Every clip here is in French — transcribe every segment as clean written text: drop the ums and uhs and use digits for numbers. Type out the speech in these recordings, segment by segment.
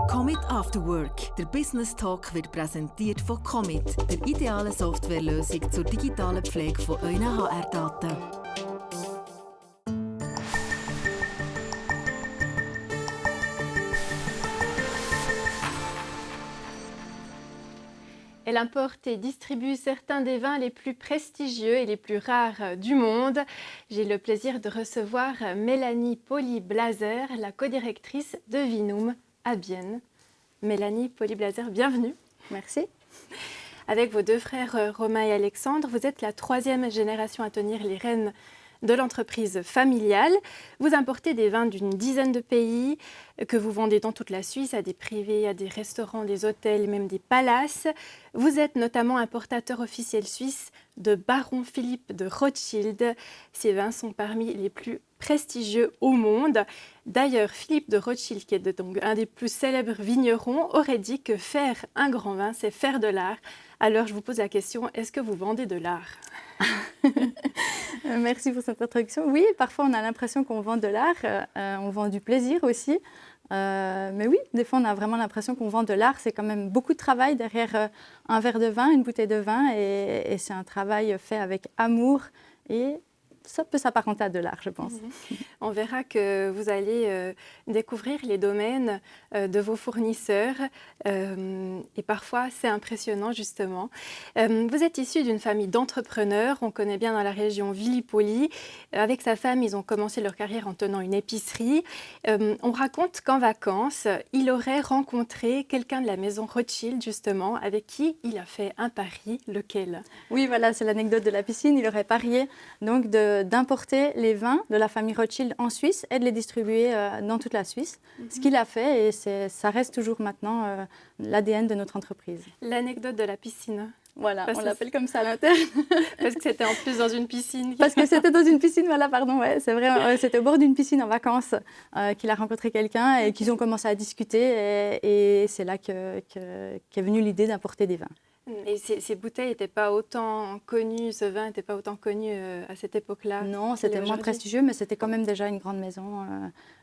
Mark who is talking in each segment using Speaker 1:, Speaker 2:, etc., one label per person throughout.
Speaker 1: Commit After Work. Der Business Talk wird präsentiert von Commit, der idealen Softwarelösung zur digitalen Pflege von euren HR-Daten.
Speaker 2: Elle importe et distribue certains des vins les plus prestigieux et les plus rares du monde. J'ai le plaisir de recevoir Mélanie Pauly-Blazer, la codirectrice de Vinum à Bienne. Mélanie Pauly-Blazer, bienvenue.
Speaker 3: Merci.
Speaker 2: Avec vos deux frères Romain et Alexandre, vous êtes la troisième génération à tenir les rênes de l'entreprise familiale. Vous importez des vins d'une dizaine de pays que vous vendez dans toute la Suisse à des privés, à des restaurants, des hôtels et même des palaces. Vous êtes notamment importateur officiel suisse de Baron Philippe de Rothschild. Ces vins sont parmi les plus prestigieux au monde. D'ailleurs, Philippe de Rothschild, qui est donc un des plus célèbres vignerons, aurait dit que faire un grand vin, c'est faire de l'art. Alors, je vous pose la question, est-ce que vous vendez de l'art ?
Speaker 3: Merci pour cette introduction. Oui, parfois on a l'impression qu'on vend de l'art, on vend du plaisir aussi. Mais oui, des fois on a vraiment l'impression qu'on vend de l'art. C'est quand même beaucoup de travail derrière un verre de vin, une bouteille de vin. Et c'est un travail fait avec amour et ça peut s'apparenter à de l'art, je pense.
Speaker 2: On verra que vous allez découvrir les domaines de vos fournisseurs et parfois c'est impressionnant justement. Vous êtes issu d'une famille d'entrepreneurs, on connaît bien dans la région Villy-Pauly. Avec sa femme, ils ont commencé leur carrière en tenant une épicerie. On raconte qu'en vacances, il aurait rencontré quelqu'un de la maison Rothschild justement, avec qui il a fait un pari. Lequel ?
Speaker 3: Oui, voilà, c'est l'anecdote de la piscine. Il aurait parié donc d'importer les vins de la famille Rothschild en Suisse et de les distribuer dans toute la Suisse. Ce qu'il a fait et ça reste toujours maintenant l'ADN de notre entreprise.
Speaker 2: L'anecdote de la piscine.
Speaker 3: Voilà, on l'appelle comme ça à l'interne.
Speaker 2: Parce que c'était en plus dans une piscine.
Speaker 3: Parce que c'était dans une piscine, voilà, pardon, ouais, c'est vrai. C'était au bord d'une piscine en vacances qu'il a rencontré quelqu'un et qu'ils ont commencé à discuter. Et c'est là qu'est venue l'idée d'importer des vins.
Speaker 2: Et ces bouteilles n'étaient pas autant connues, ce vin n'était pas autant connu à cette époque-là?
Speaker 3: Non, c'était moins prestigieux, mais c'était quand même déjà une grande maison.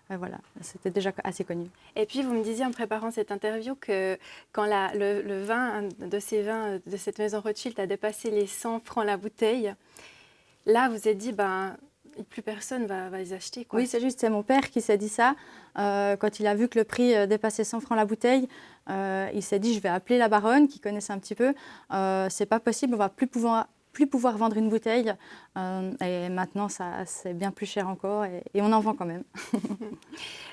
Speaker 3: Voilà, c'était déjà assez connu.
Speaker 2: Et puis, vous me disiez en préparant cette interview que quand le vin de ces vins de cette maison Rothschild a dépassé les 100 francs la bouteille, là, vous êtes dit, plus personne va les acheter, quoi.
Speaker 3: Oui, c'est juste, c'est mon père qui s'est dit ça. Quand il a vu que le prix dépassait 100 francs la bouteille, il s'est dit, je vais appeler la baronne, qui connaissait un petit peu. C'est pas possible, on va plus pouvoir vendre une bouteille. Et maintenant, c'est bien plus cher encore et on en vend quand même.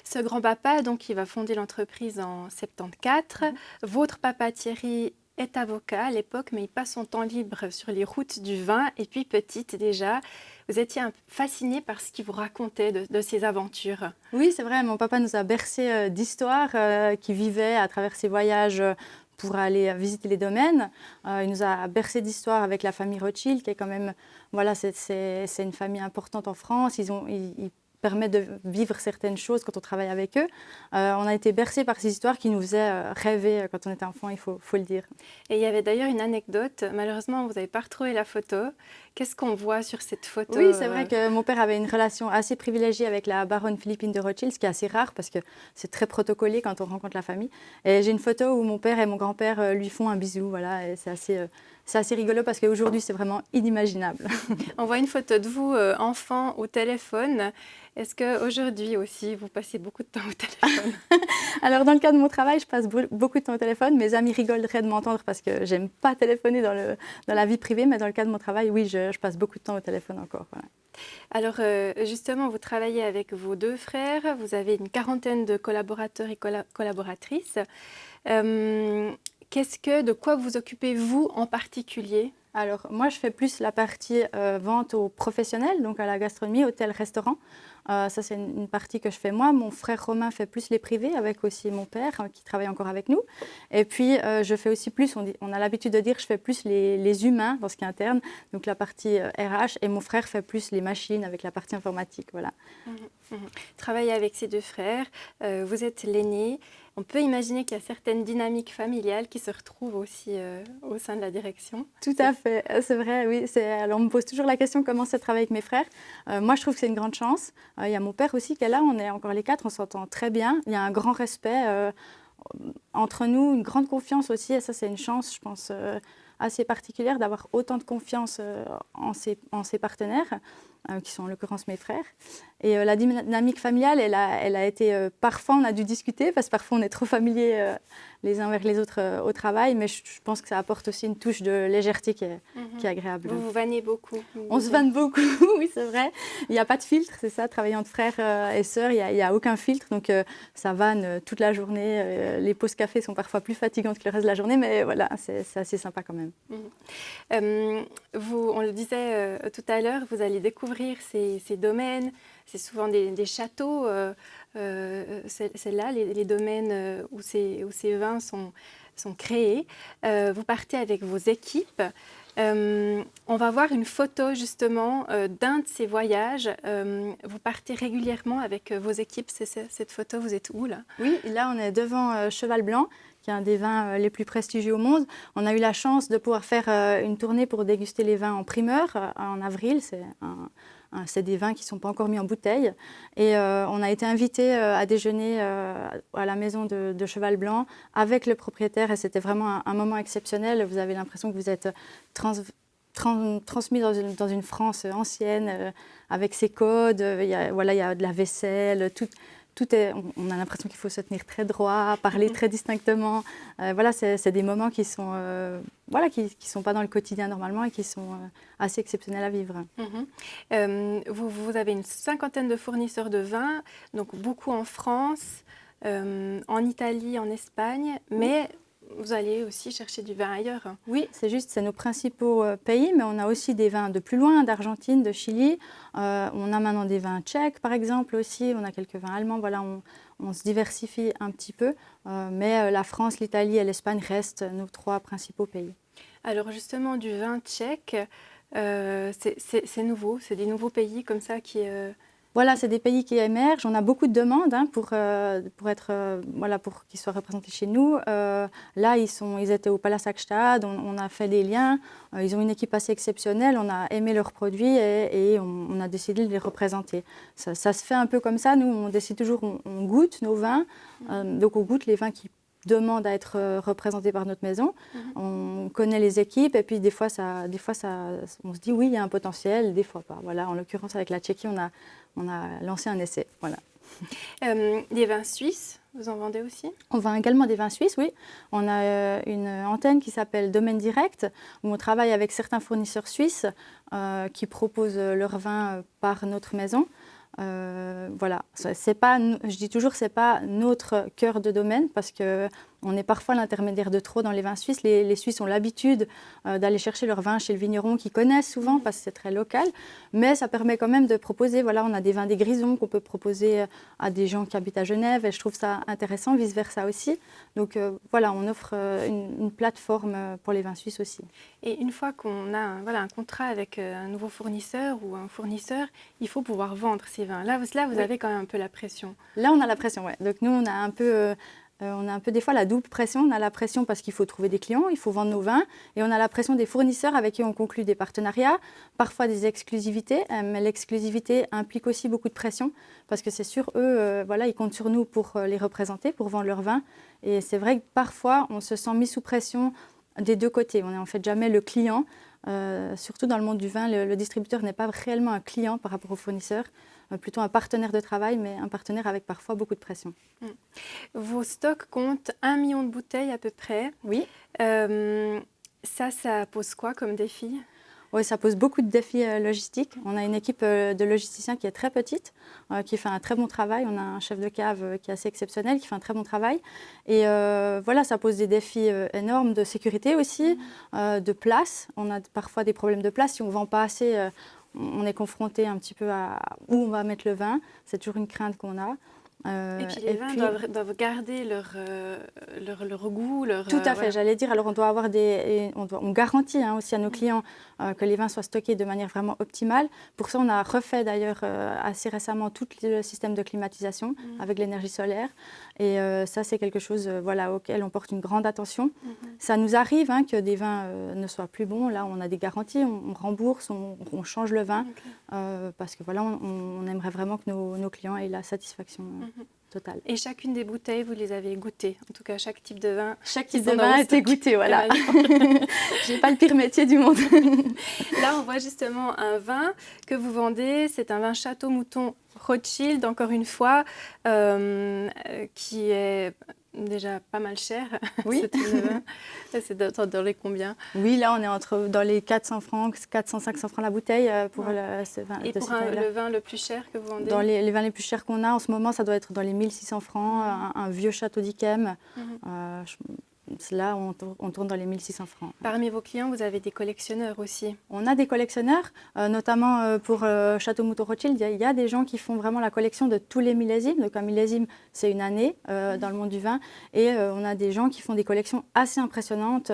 Speaker 2: Ce grand-papa, donc, il va fonder l'entreprise en 74. Votre papa Thierry est avocat à l'époque, mais il passe son temps libre sur les routes du vin. Et puis, petite déjà, vous étiez fascinée par ce qu'il vous racontait de ses aventures.
Speaker 3: Oui, c'est vrai. Mon papa nous a bercé d'histoires qui vivaient à travers ses voyages pour aller visiter les domaines. Il nous a bercé d'histoires avec la famille Rothschild, qui est quand même, voilà, c'est une famille importante en France. Ils permettent de vivre certaines choses quand on travaille avec eux. On a été bercés par ces histoires qui nous faisaient rêver quand on était enfant, il faut le dire.
Speaker 2: Et il y avait d'ailleurs une anecdote, malheureusement vous n'avez pas retrouvé la photo. Qu'est-ce qu'on voit sur cette photo?
Speaker 3: Oui, c'est vrai que mon père avait une relation assez privilégiée avec la baronne Philippine de Rothschild, ce qui est assez rare parce que c'est très protocolé quand on rencontre la famille. Et j'ai une photo où mon père et mon grand-père lui font un bisou, voilà, et c'est assez rigolo parce qu'aujourd'hui c'est vraiment inimaginable.
Speaker 2: On voit une photo de vous, enfant, au téléphone. Est-ce qu'aujourd'hui aussi, vous passez beaucoup de temps au téléphone?
Speaker 3: Alors, dans le cadre de mon travail, je passe beaucoup de temps au téléphone. Mes amis rigoleraient de m'entendre parce que j'aime pas téléphoner dans la vie privée, mais dans le cadre de mon travail, oui, je passe beaucoup de temps au téléphone encore. Voilà.
Speaker 2: Alors, justement, vous travaillez avec vos deux frères. Vous avez une quarantaine de collaborateurs et collaboratrices. De quoi vous occupez-vous en particulier?
Speaker 3: Alors, moi, je fais plus la partie vente aux professionnels, donc à la gastronomie, hôtel, restaurant. Ça, c'est une partie que je fais moi. Mon frère Romain fait plus les privés, avec aussi mon père qui travaille encore avec nous. Et puis, je fais aussi plus, on a l'habitude de dire que je fais plus les humains dans ce qui est interne, donc la partie RH. Et mon frère fait plus les machines avec la partie informatique. Voilà.
Speaker 2: Travaillez avec ses deux frères, vous êtes l'aîné. On peut imaginer qu'il y a certaines dynamiques familiales qui se retrouvent aussi au sein de la direction.
Speaker 3: Tout à fait, c'est vrai, oui. Alors, on me pose toujours la question comment c'est de travailler avec mes frères. Moi, je trouve que c'est une grande chance. Il y a mon père aussi qui est là, on est encore les quatre, on s'entend très bien. Il y a un grand respect. entre nous une grande confiance aussi, et ça c'est une chance, je pense, assez particulière d'avoir autant de confiance en ses partenaires, qui sont en l'occurrence mes frères. Et la dynamique familiale, elle a été... parfois, on a dû discuter, parce que parfois, on est trop familiers les uns avec les autres au travail, mais je pense que ça apporte aussi une touche de légèreté qui est agréable.
Speaker 2: Vous vous vannez beaucoup.
Speaker 3: On se vanne beaucoup, oui, c'est vrai. Il n'y a pas de filtre, c'est ça, travaillant entre frères et sœurs, il n'y a aucun filtre, donc ça vanne toute la journée. Les pauses café sont parfois plus fatigantes que le reste de la journée, mais voilà, c'est assez sympa quand même.
Speaker 2: On le disait tout à l'heure, vous allez découvrir ces domaines. C'est souvent des châteaux, c'est là les domaines où ces vins sont créés. Vous partez avec vos équipes. On va voir une photo justement d'un de ces voyages. Vous partez régulièrement avec vos équipes. Cette photo, vous êtes où là?
Speaker 3: Oui, là on est devant Cheval Blanc, qui est un des vins les plus prestigieux au monde. On a eu la chance de pouvoir faire une tournée pour déguster les vins en primeur en avril. C'est des vins qui ne sont pas encore mis en bouteille. Et on a été invités à déjeuner à la maison de Cheval Blanc avec le propriétaire. Et c'était vraiment un moment exceptionnel. Vous avez l'impression que vous êtes transmis dans une France ancienne, avec ses codes. Il y a de la vaisselle, on a l'impression qu'il faut se tenir très droit, parler très distinctement. C'est des moments qui sont pas dans le quotidien normalement et qui sont assez exceptionnels à vivre.
Speaker 2: Vous avez une 50aine de fournisseurs de vins, donc beaucoup en France, en Italie, en Espagne, mais vous allez aussi chercher du vin ailleurs.
Speaker 3: Oui, c'est nos principaux pays, mais on a aussi des vins de plus loin, d'Argentine, de Chili. On a maintenant des vins tchèques, par exemple, aussi. On a quelques vins allemands. Voilà, on se diversifie un petit peu. Mais la France, l'Italie et l'Espagne restent nos 3 principaux pays.
Speaker 2: Alors justement, du vin tchèque, c'est nouveau. C'est des nouveaux pays comme ça qui...
Speaker 3: Voilà, c'est des pays qui émergent. On a beaucoup de demandes pour qu'ils soient représentés chez nous. Là, ils étaient au Palace Hackstad. On a fait des liens. Ils ont une équipe assez exceptionnelle. On a aimé leurs produits et on a décidé de les représenter. Ça se fait un peu comme ça. Nous, on décide toujours, on goûte nos vins. Donc, on goûte les vins qui demandent à être représentés par notre maison. On connaît les équipes et puis des fois, on se dit oui, il y a un potentiel, des fois pas. Voilà, en l'occurrence, avec la Tchéquie, on a lancé un essai. Voilà.
Speaker 2: Des vins suisses, vous en vendez aussi?
Speaker 3: On vend également des vins suisses, oui. On a une antenne qui s'appelle Domaine Direct, où on travaille avec certains fournisseurs suisses qui proposent leurs vins par notre maison. Voilà, je dis toujours, c'est pas notre cœur de domaine parce qu'on est parfois l'intermédiaire de trop dans les vins suisses. Les Suisses ont l'habitude d'aller chercher leur vin chez le vigneron qu'ils connaissent souvent parce que c'est très local. Mais ça permet quand même de proposer, voilà, on a des vins des Grisons qu'on peut proposer à des gens qui habitent à Genève et je trouve ça intéressant, vice-versa aussi. Donc voilà, on offre une plateforme pour les vins suisses aussi.
Speaker 2: Et une fois qu'on a un contrat avec un nouveau fournisseur ou un fournisseur, il faut pouvoir vendre ces vins. Là, vous avez quand même un peu la pression.
Speaker 3: Là, on a la pression, oui. Donc nous, on a un peu des fois la double pression. On a la pression parce qu'il faut trouver des clients, il faut vendre nos vins. Et on a la pression des fournisseurs avec qui on conclut des partenariats, parfois des exclusivités. Mais l'exclusivité implique aussi beaucoup de pression parce que c'est sûr, eux, ils comptent sur nous pour les représenter, pour vendre leurs vins. Et c'est vrai que parfois, on se sent mis sous pression des deux côtés. On n'est en fait jamais le client. Surtout dans le monde du vin, le distributeur n'est pas réellement un client par rapport au fournisseur. Plutôt un partenaire de travail, mais un partenaire avec parfois beaucoup de pression.
Speaker 2: Vos stocks comptent 1 million de bouteilles à peu près.
Speaker 3: Oui.
Speaker 2: Ça pose quoi comme défi?
Speaker 3: Oui, ça pose beaucoup de défis logistiques. On a une équipe de logisticiens qui est très petite, qui fait un très bon travail. On a un chef de cave qui est assez exceptionnel, qui fait un très bon travail. Et ça pose des défis énormes de sécurité aussi, de place. On a parfois des problèmes de place. Si on ne vend pas assez, on est confronté un petit peu à où on va mettre le vin. C'est toujours une crainte qu'on a.
Speaker 2: Et puis les vins doivent garder leur goût,
Speaker 3: Tout à fait, j'allais dire. Alors on doit avoir on garantit aussi à nos clients que les vins soient stockés de manière vraiment optimale. Pour ça, on a refait d'ailleurs assez récemment tout le système de climatisation avec l'énergie solaire. Et ça, c'est quelque chose auquel on porte une grande attention. Ça nous arrive que des vins ne soient plus bons. Là, on a des garanties, on rembourse, on change le vin parce que on aimerait vraiment que nos clients aient la satisfaction. totale.
Speaker 2: Et chacune des bouteilles, vous les avez goûtées. En tout cas, chaque type de vin.
Speaker 3: Chaque type de vin a été goûté, voilà. J'ai pas le pire métier du monde.
Speaker 2: Là, on voit justement un vin que vous vendez. C'est un vin Château Mouton Rothschild, encore une fois, qui est déjà pas mal cher.
Speaker 3: Oui.
Speaker 2: C'est dans les combien?
Speaker 3: Oui, là, on est dans les 400 francs, 400-500 francs la bouteille pour ce vin.
Speaker 2: Et pour le vin le plus cher que vous vendez?
Speaker 3: Dans les vins les plus chers qu'on a en ce moment, ça doit être dans les 1600 francs, un vieux château d'Yquem. Là, on tourne dans les 1600 francs.
Speaker 2: Parmi vos clients, vous avez des collectionneurs aussi?
Speaker 3: On a des collectionneurs, notamment pour Château Mouton Rothschild. Il y a des gens qui font vraiment la collection de tous les millésimes. Donc un millésime, c'est une année dans le monde du vin. Et on a des gens qui font des collections assez impressionnantes,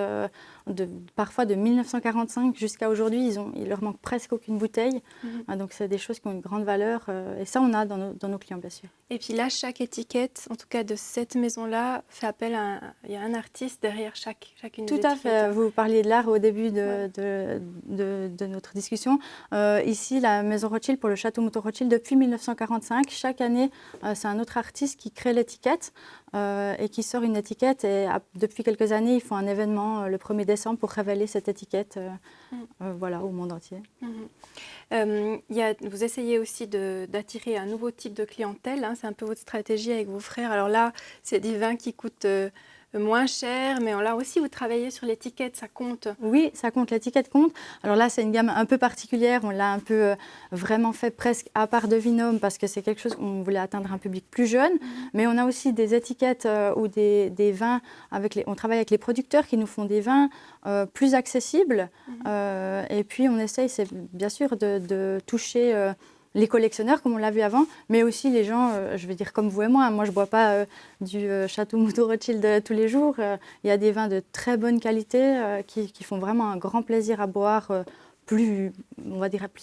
Speaker 3: parfois de 1945 jusqu'à aujourd'hui. Il leur manque presque aucune bouteille. Donc c'est des choses qui ont une grande valeur. Et ça, on a dans nos clients, bien sûr.
Speaker 2: Et puis là, chaque étiquette, en tout cas de cette maison-là, fait appel à il y a un artiste derrière chacune des étiquettes.
Speaker 3: Tout à fait. Vous parliez de l'art au début de notre discussion. Ici, la maison Rothschild, pour le Château Mouton Rothschild, depuis 1945, chaque année, c'est un autre artiste qui crée l'étiquette et qui sort une étiquette. Et depuis quelques années, ils font un événement le 1er décembre pour révéler cette étiquette au monde entier.
Speaker 2: Vous essayez aussi d'attirer un nouveau type de clientèle, hein, c'est un peu votre stratégie avec vos frères. Alors là, c'est des vins qui coûtent moins cher, mais là aussi, vous travaillez sur l'étiquette, ça compte?
Speaker 3: Oui, ça compte, l'étiquette compte. Alors là, c'est une gamme un peu particulière, on l'a un peu vraiment fait presque à part de Vinum parce que c'est quelque chose qu'on voulait atteindre un public plus jeune, mais on a aussi des étiquettes ou des vins, on travaille avec les producteurs qui nous font des vins plus accessibles, et puis on essaye, c'est bien sûr, de toucher les collectionneurs, comme on l'a vu avant, mais aussi les gens, je vais dire comme vous et moi. Moi, je ne bois pas du Château Mouton Rothschild tous les jours. Il y a des vins de très bonne qualité qui font vraiment un grand plaisir à boire, plus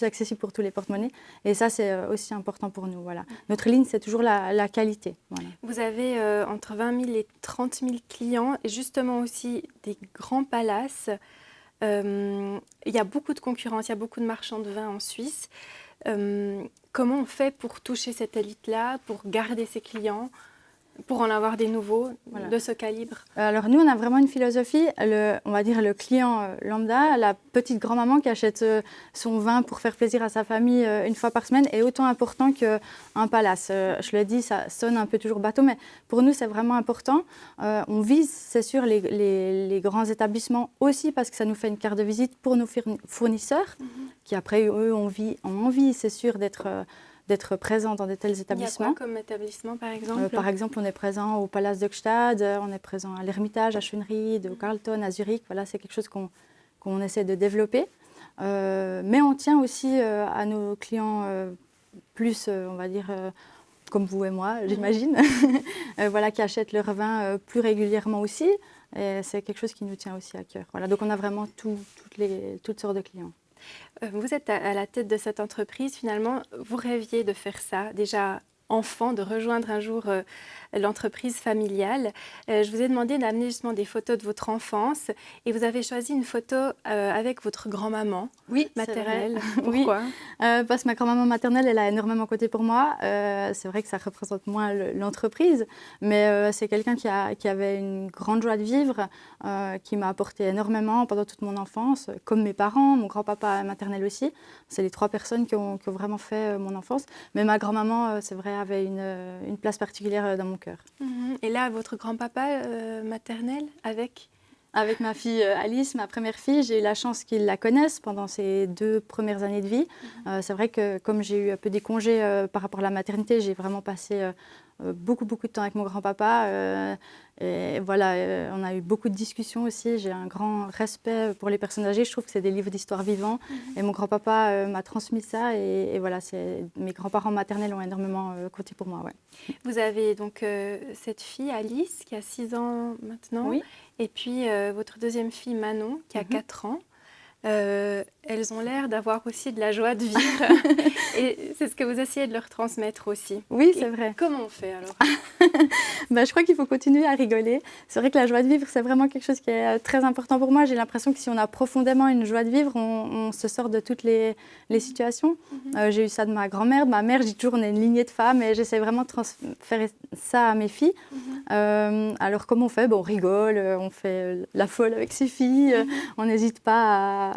Speaker 3: accessible pour tous les porte-monnaies. Et ça, c'est aussi important pour nous. Voilà. Notre ligne, c'est toujours la qualité. Voilà.
Speaker 2: Vous avez entre 20 000 et 30 000 clients, et justement aussi des grands palaces. Il y a beaucoup de concurrence, il y a beaucoup de marchands de vin en Suisse. Comment on fait pour toucher cette élite-là, pour garder ses clients, pour en avoir des nouveaux de ce calibre?
Speaker 3: Alors nous, on a vraiment une philosophie, on va dire le client lambda, la petite grand-maman qui achète son vin pour faire plaisir à sa famille une fois par semaine est autant important qu'un palace. Je le dis, ça sonne un peu toujours bateau, mais pour nous, c'est vraiment important. On vise, c'est sûr, les grands établissements aussi parce que ça nous fait une carte de visite pour nos fournisseurs qui après, eux, ont envie, c'est sûr, d'être présents dans de tels établissements.
Speaker 2: Il y a quoi comme établissement, par exemple?
Speaker 3: Par exemple, on est présent au Palace de Gstaad, on est présent à l'Ermitage, à Schönried, au Carlton, à Zurich. Voilà, c'est quelque chose qu'on essaie de développer. Mais on tient aussi à nos clients plus, on va dire, comme vous et moi, j'imagine, qui achètent leur vin plus régulièrement aussi. Et c'est quelque chose qui nous tient aussi à cœur. Voilà, donc on a vraiment toutes sortes de clients.
Speaker 2: Vous êtes à la tête de cette entreprise, finalement, vous rêviez de faire ça, déjà enfant, de rejoindre un jour l'entreprise familiale. Je vous ai demandé d'amener justement des photos de votre enfance et vous avez choisi une photo avec votre grand-maman maternelle. Pourquoi?
Speaker 3: Parce que ma grand-maman maternelle, elle a énormément compté pour moi. C'est vrai que ça représente moins l'entreprise, mais c'est quelqu'un qui avait une grande joie de vivre, qui m'a apporté énormément pendant toute mon enfance, comme mes parents, mon grand-papa maternel aussi. C'est les 3 personnes qui ont vraiment fait mon enfance. Mais ma grand-maman, c'est vrai, avait une place particulière dans mon cœur.
Speaker 2: Et là, votre grand-papa maternel avec
Speaker 3: ma fille Alice, ma première fille, j'ai eu la chance qu'ils la connaissent pendant ses 2 premières années de vie. C'est vrai que comme j'ai eu un peu des congés par rapport à la maternité, j'ai vraiment passé beaucoup de temps avec mon grand-papa. Et voilà, on a eu beaucoup de discussions aussi. J'ai un grand respect pour les personnes âgées. Je trouve que c'est des livres d'histoire vivants. Et mon grand-papa m'a transmis ça. Et voilà, mes grands-parents maternels ont énormément compté pour moi. Ouais.
Speaker 2: Vous avez donc cette fille, Alice, qui a 6 ans maintenant.
Speaker 3: Oui.
Speaker 2: Et puis votre deuxième fille, Manon, qui a 4 ans. elles ont l'air d'avoir aussi de la joie de vivre. Et c'est ce que vous essayez de leur transmettre aussi.
Speaker 3: Oui, c'est vrai.
Speaker 2: Comment on fait alors?
Speaker 3: Je crois qu'il faut continuer à rigoler. C'est vrai que la joie de vivre, c'est vraiment quelque chose qui est très important pour moi. J'ai l'impression que si on a profondément une joie de vivre, on se sort de toutes les situations. J'ai eu ça de ma grand-mère, de ma mère. Je dis toujours, on est une lignée de femmes et j'essaie vraiment de transférer ça à mes filles. Alors comment on fait? On rigole, on fait la folle avec ses filles. On n'hésite pas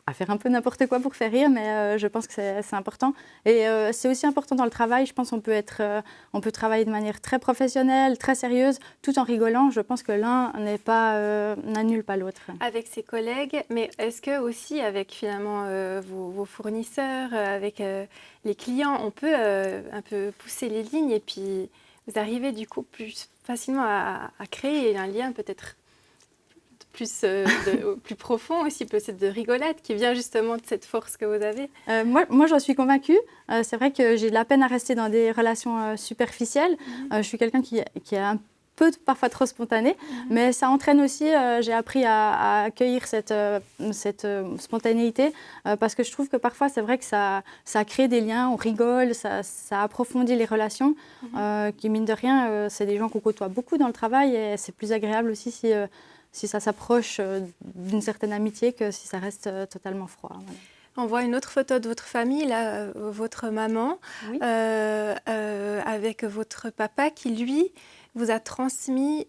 Speaker 3: à faire un peu n'importe quoi pour faire rire, mais je pense que c'est important. Et c'est aussi important dans le travail. Je pense qu'on peut travailler de manière très professionnelle, très sérieuse, tout en rigolant. Je pense que l'un n'annule pas l'autre.
Speaker 2: Avec ses collègues, mais est-ce que aussi avec finalement vos fournisseurs, avec les clients, on peut un peu pousser les lignes et puis vous arrivez du coup plus facilement à créer un lien peut-être plus profond aussi, peut-être de rigolade, qui vient justement de cette force que vous avez?
Speaker 3: Moi j'en suis convaincue. C'est vrai que j'ai de la peine à rester dans des relations superficielles. Je suis quelqu'un qui est un peu parfois trop spontané, mais ça entraîne aussi, j'ai appris à accueillir cette spontanéité, parce que je trouve que parfois c'est vrai que ça crée des liens, on rigole, ça approfondit les relations, qui mine de rien, c'est des gens qu'on côtoie beaucoup dans le travail et c'est plus agréable aussi si ça s'approche d'une certaine amitié que si ça reste totalement froid. Voilà.
Speaker 2: On voit une autre photo de votre famille, là, votre maman,
Speaker 3: Oui.
Speaker 2: avec votre papa qui, lui, vous a transmis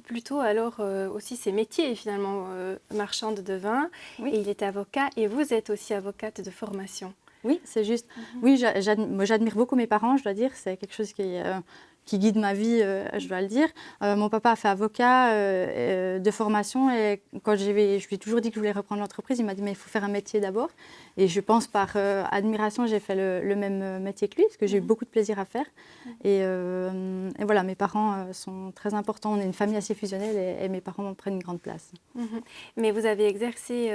Speaker 2: plutôt alors aussi ses métiers, finalement, marchande de vin. Oui. Et il est avocat et vous êtes aussi avocate de formation.
Speaker 3: Oui, c'est juste. Oui, j'admire beaucoup mes parents, je dois dire. C'est quelque chose qui guide ma vie, je dois le dire. Mon papa a fait avocat de formation et quand je lui ai toujours dit que je voulais reprendre l'entreprise, il m'a dit mais il faut faire un métier d'abord. Et je pense par admiration, j'ai fait le même métier que lui parce que j'ai eu beaucoup de plaisir à faire. Et voilà, mes parents sont très importants. On est une famille assez fusionnelle et mes parents prennent une grande place.
Speaker 2: Mais vous avez exercé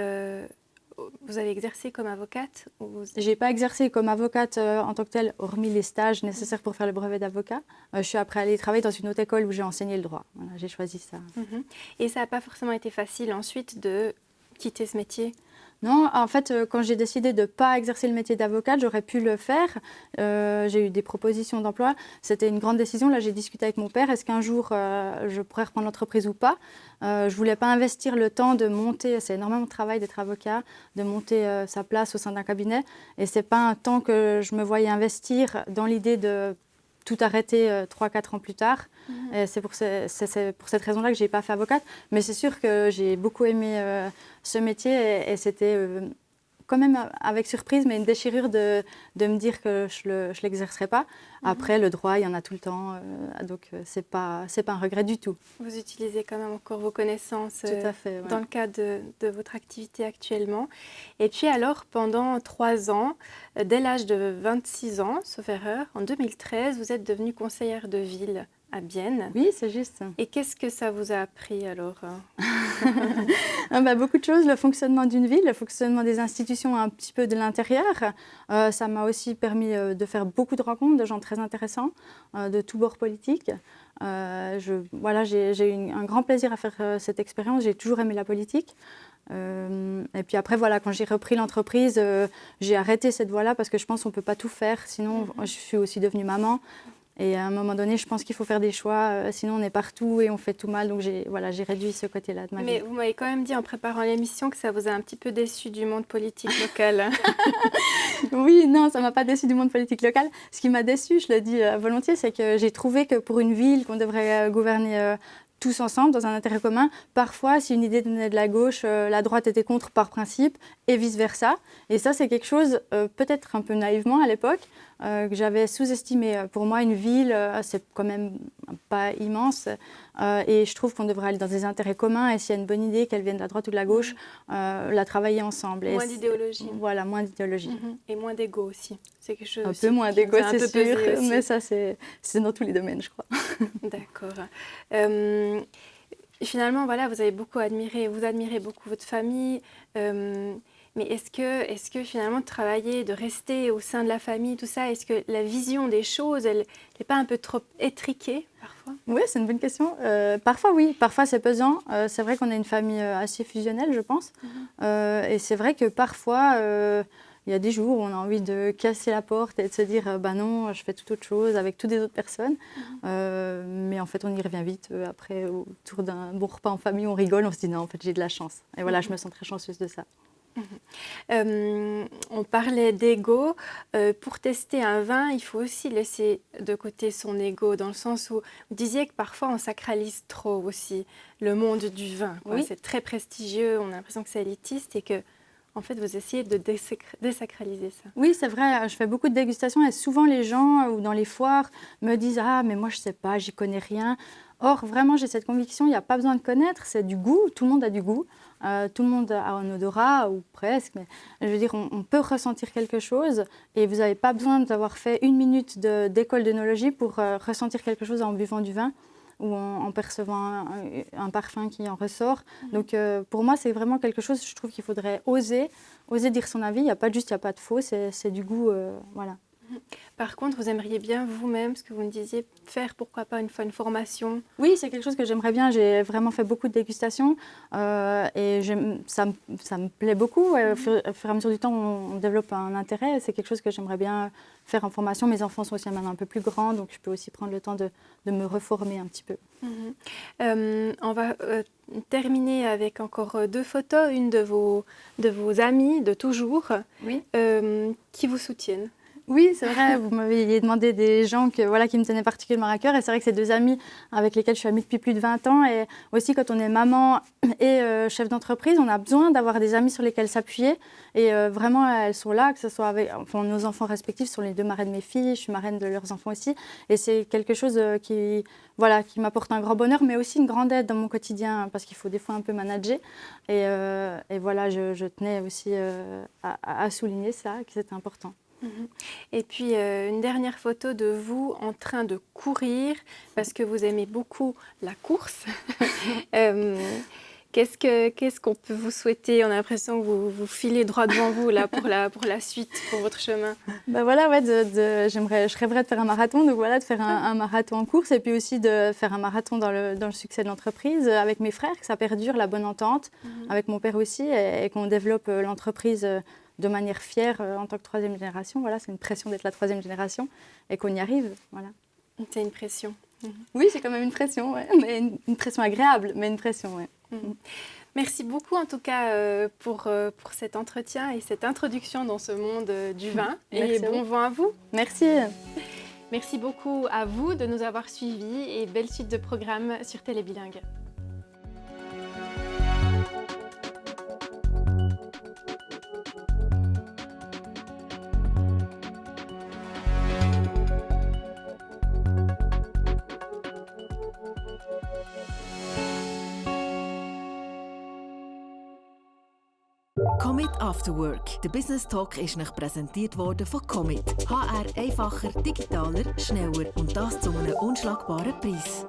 Speaker 2: comme avocate?
Speaker 3: Je n'ai pas exercé comme avocate en tant que telle, hormis les stages nécessaires pour faire le brevet d'avocat. Je suis après allée travailler dans une autre école où j'ai enseigné le droit. Voilà, j'ai choisi ça.
Speaker 2: Et ça n'a pas forcément été facile ensuite de quitter ce métier?
Speaker 3: Non, en fait, quand j'ai décidé de ne pas exercer le métier d'avocate, j'aurais pu le faire. J'ai eu des propositions d'emploi. C'était une grande décision. Là, j'ai discuté avec mon père. Est-ce qu'un jour, je pourrais reprendre l'entreprise ou pas? Je ne voulais pas investir le temps de monter. C'est énormément de travail d'être avocat, de monter sa place au sein d'un cabinet. Et ce n'est pas un temps que je me voyais investir dans l'idée de tout arrêter 3-4 ans plus tard. C'est pour cette raison-là que je n'ai pas fait avocate. Mais c'est sûr que j'ai beaucoup aimé ce métier et c'était quand même avec surprise, mais une déchirure de me dire que je ne l'exercerai pas. Après, le droit, il y en a tout le temps, donc c'est pas un regret du tout.
Speaker 2: Vous utilisez quand même encore vos connaissances
Speaker 3: tout à fait, ouais.
Speaker 2: Dans le cadre de votre activité actuellement. Et puis alors, pendant 3 ans, dès l'âge de 26 ans, sauf erreur, en 2013, vous êtes devenue conseillère de ville à Bienne.
Speaker 3: Oui, c'est juste.
Speaker 2: Et qu'est-ce que ça vous a appris alors?
Speaker 3: Beaucoup de choses, le fonctionnement d'une ville, le fonctionnement des institutions un petit peu de l'intérieur. Ça m'a aussi permis de faire beaucoup de rencontres de gens très intéressants, de tous bords politiques. J'ai eu un grand plaisir à faire cette expérience. J'ai toujours aimé la politique. Et puis après, voilà, quand j'ai repris l'entreprise, j'ai arrêté cette voie-là parce que je pense qu'on ne peut pas tout faire. Sinon, je suis aussi devenue maman. Et à un moment donné, je pense qu'il faut faire des choix, sinon on est partout et on fait tout mal. Donc j'ai réduit ce côté-là de ma vie.
Speaker 2: Mais vous m'avez quand même dit en préparant l'émission que ça vous a un petit peu déçu du monde politique local.
Speaker 3: Oui, non, ça ne m'a pas déçu du monde politique local. Ce qui m'a déçu, je le dis volontiers, c'est que j'ai trouvé que pour une ville qu'on devrait gouverner tous ensemble dans un intérêt commun, parfois si une idée venait de la gauche, la droite était contre par principe et vice-versa. Et ça, c'est quelque chose, peut-être un peu naïvement à l'époque, que j'avais sous-estimé. Pour moi, une ville, c'est quand même pas immense. Et je trouve qu'on devrait aller dans des intérêts communs. Et s'il y a une bonne idée, qu'elle vienne de la droite ou de la gauche, la travailler ensemble.
Speaker 2: Moins d'idéologie.
Speaker 3: Voilà, moins d'idéologie.
Speaker 2: Et moins d'ego aussi. C'est quelque chose
Speaker 3: un peu moins d'ego, c'est sûr. Mais ça, c'est dans tous les domaines, je crois.
Speaker 2: D'accord. Finalement, voilà, vous avez beaucoup admiré, vous admirez beaucoup votre famille. Mais est-ce que finalement de travailler, de rester au sein de la famille, tout ça, est-ce que la vision des choses, elle n'est pas un peu trop étriquée parfois?
Speaker 3: Oui, c'est une bonne question. Parfois, oui. Parfois, c'est pesant. C'est vrai qu'on est une famille assez fusionnelle, je pense. Et c'est vrai que parfois, il y a des jours où on a envie de casser la porte et de se dire bah non, je fais tout autre chose avec toutes les autres personnes. Mais en fait, on y revient vite. Après, autour d'un bon repas en famille, on rigole, on se dit non, en fait, j'ai de la chance. Et voilà, je me sens très chanceuse de ça.
Speaker 2: On parlait d'ego. Pour tester un vin, il faut aussi laisser de côté son ego, dans le sens où vous disiez que parfois on sacralise trop aussi le monde du vin.
Speaker 3: Oui.
Speaker 2: C'est très prestigieux, on a l'impression que c'est élitiste et que en fait vous essayez de désacraliser ça.
Speaker 3: Oui, c'est vrai, je fais beaucoup de dégustations et souvent les gens ou dans les foires me disent « Ah, mais moi je ne sais pas, j'y connais rien ». Or, vraiment, j'ai cette conviction, il n'y a pas besoin de connaître, c'est du goût, tout le monde a du goût. Tout le monde a un odorat, ou presque, mais je veux dire, on peut ressentir quelque chose et vous n'avez pas besoin d'avoir fait 1 minute d'école d'œnologie pour ressentir quelque chose en buvant du vin ou en percevant un parfum qui en ressort. Donc pour moi, c'est vraiment quelque chose, je trouve qu'il faudrait oser dire son avis. Il n'y a pas de juste, il n'y a pas de faux, c'est du goût, voilà.
Speaker 2: Par contre, vous aimeriez bien vous-même, ce que vous me disiez, faire pourquoi pas une fois une formation?
Speaker 3: Oui, c'est quelque chose que j'aimerais bien. J'ai vraiment fait beaucoup de dégustations et ça me plaît beaucoup. Au fur et à mesure du temps, on développe un intérêt. C'est quelque chose que j'aimerais bien faire en formation. Mes enfants sont aussi maintenant un peu plus grands, donc je peux aussi prendre le temps de me reformer un petit peu.
Speaker 2: On va terminer avec encore 2 photos. Une de vos amis de toujours,
Speaker 3: oui.
Speaker 2: Qui vous soutiennent.
Speaker 3: Oui, c'est vrai, vous m'aviez demandé des gens qui me tenaient particulièrement à cœur et c'est vrai que c'est 2 amis avec lesquels je suis amie depuis plus de 20 ans et aussi quand on est maman et chef d'entreprise, on a besoin d'avoir des amis sur lesquels s'appuyer et vraiment elles sont là, que ce soit avec nos enfants respectifs, sont les 2 marraines de mes filles, je suis marraine de leurs enfants aussi et c'est quelque chose qui m'apporte un grand bonheur mais aussi une grande aide dans mon quotidien parce qu'il faut des fois un peu manager et voilà, je tenais aussi à souligner ça, que c'était important.
Speaker 2: Et puis une dernière photo de vous en train de courir parce que vous aimez beaucoup la course. Qu'est-ce qu'on peut vous souhaiter? On a l'impression que vous filez droit devant vous là pour la suite, pour votre chemin.
Speaker 3: Ben voilà, ouais, je rêverais de faire un marathon, donc voilà, de faire un marathon en course et puis aussi de faire un marathon dans le succès de l'entreprise avec mes frères, que ça perdure, la bonne entente, avec mon père aussi et qu'on développe l'entreprise de manière fière en tant que 3e génération. Voilà, c'est une pression d'être la 3e génération et qu'on y arrive. Voilà.
Speaker 2: C'est une pression.
Speaker 3: Oui, c'est quand même une pression, ouais. Mais une pression agréable, mais une pression, oui.
Speaker 2: Merci beaucoup en tout cas pour cet entretien et cette introduction dans ce monde du vin.
Speaker 3: Merci
Speaker 2: et bon vent à vous.
Speaker 3: Merci.
Speaker 2: Merci beaucoup à vous de nous avoir suivis et belle suite de programmes sur Télé Bilingue.
Speaker 1: Commit After Work. Der Business Talk ist euch präsentiert worden von Commit. HR einfacher, digitaler, schneller und das zu einem unschlagbaren Preis.